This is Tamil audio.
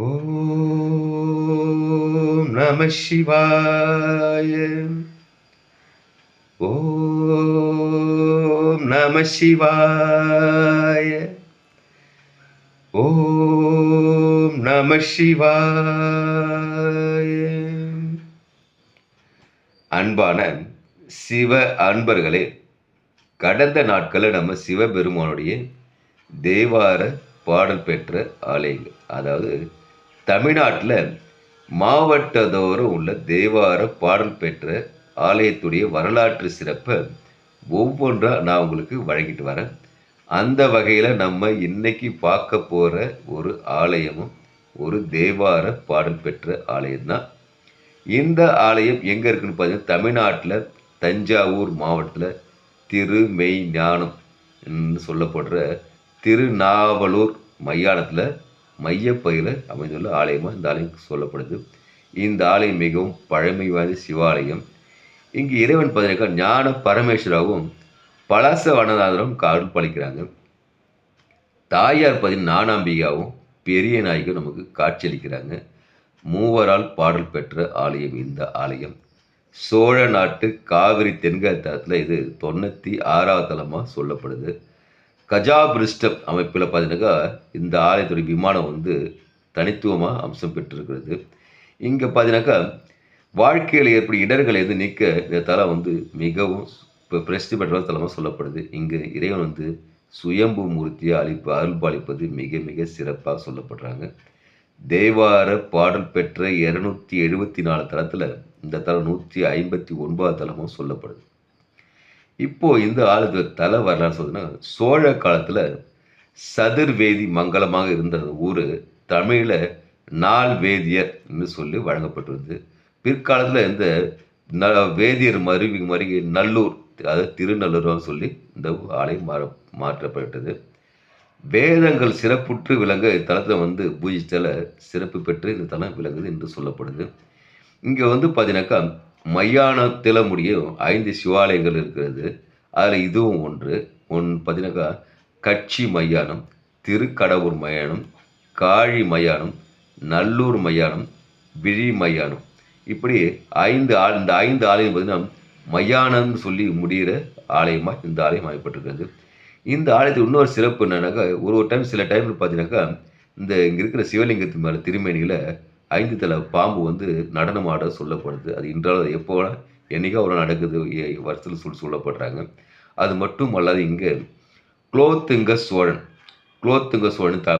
ஓம் நம சிவாய. ஓம் நம சிவாய. ஓம் நம சிவாய. அன்பான சிவ அன்பர்களே, கடந்த நாட்களில் நம்ம சிவபெருமானுடைய தேவார பாடல் பெற்ற ஆலயங்கள், அதாவது தமிழ்நாட்டில் மாவட்டத்தோறும் உள்ள தேவார பாடல் பெற்ற ஆலயத்துடைய வரலாற்று சிறப்பை ஒவ்வொன்றா நான் உங்களுக்கு வழங்கிட்டு வரேன். அந்த வகையில் நம்ம இன்னைக்கு பார்க்க போகிற ஒரு ஆலயமும் ஒரு தேவார பாடல் பெற்ற ஆலயம்தான். இந்த ஆலயம் எங்கே இருக்குன்னு பார்த்தீங்கன்னா, தமிழ்நாட்டில் தஞ்சாவூர் மாவட்டத்தில் திருமெய்ஞானம் சொல்லப்படுற திருநாவலூர் மையானத்தில் மையப்பகுதியில் அமைந்துள்ள ஆலயமாக இந்த ஆலயம் சொல்லப்படுது. இந்த ஆலயம் மிகவும் பழமை வாய்ந்த சிவாலயம். இங்கு இறைவன் பார்த்தீங்கன்னா ஞான பரமேஸ்வராவும் பலாச வனநாதரும் காவல் பளிக்கிறாங்க. தாயார் பார்த்தீங்கன்னா ஞானாம்பிகாவும் பெரிய நாய்க்கும் நமக்கு காட்சியளிக்கிறாங்க. மூவரால் பாடல் பெற்ற ஆலயம் இந்த ஆலயம். சோழ நாட்டு காவிரி தென்கரை தளத்தில் இது 96வது தலமாக சொல்லப்படுது. கஜாபிருஷ்டம் அமைப்பில் பார்த்தீங்கன்னாக்கா இந்த ஆலயத்துடைய விமானம் தனித்துவமாக அம்சம் பெற்றிருக்கிறது. இங்கே பார்த்தீங்கன்னாக்கா வாழ்க்கையில் ஏற்படும் இடர்களை நீக்க இந்த தலம் மிகவும் பிரசித்தி பெற்ற தலமாக சொல்லப்படுது. இங்கு இறைவன் சுயம்பு மூர்த்தியை அருள்பாலிப்பது மிக மிக சிறப்பாக சொல்லப்படுறாங்க. தேவார பாடல் பெற்ற 274 தலத்தில் இந்த தலம் 159வது தலமும் சொல்லப்படுது. இப்போ இந்த ஆலயத்துல தல வரலாறு சொல்லுன்னா, சோழ காலத்தில் சதுர்வேதி மங்கலமாக இருந்த ஊர் தமிழில் நால்வேதியர் என்று சொல்லி வழங்கப்பட்டிருந்தது. பிற்காலத்தில் இந்த வேதியர் மருகி நல்லூர், அதாவது திருநல்லூர்னு சொல்லி இந்த ஆலயம் மாற்றப்பட்டது. வேதங்கள் சிறப்புற்று விளங்க இத்தலத்தில் பூஜித்தல சிறப்பு பெற்று இந்த தலம் விளங்குது என்று சொல்லப்படுது. இங்கே பார்த்தீங்கன்னாக்கா மையானத்தில் முடியும் 5 சிவாலயங்கள் இருக்கிறது. அதில் இதுவும் ஒன்று பார்த்தீங்கன்னாக்கா கட்சி மையானம், திருக்கடவுர் மையானம், காழி மையானம், நல்லூர் மையானம், விழி மையானம், இப்படி இந்த 5 ஆலயம் பார்த்தீங்கன்னா மையானம்னு சொல்லி முடிகிற ஆலயமாக இந்த ஆலயம் அமைப்பட்டிருக்கிறது. இந்த ஆலயத்துக்கு இன்னொரு சிறப்பு என்னன்னாக்கா, ஒரு டைம் சில டைமில் பார்த்தீங்கன்னாக்கா இங்கே இருக்கிற சிவலிங்கத்து மேலே திருமேனியில் 5 தலை பாம்பு நடனம் ஆட சொல்லப்படுது. அது இன்றாலும் எப்போ என்றைக்கோ அவ்வளோ நடக்குது, வருஷத்தில் சொல்லப்படுறாங்க. அது மட்டும் அல்லாது இங்கே குலோத்துங்க சோழன்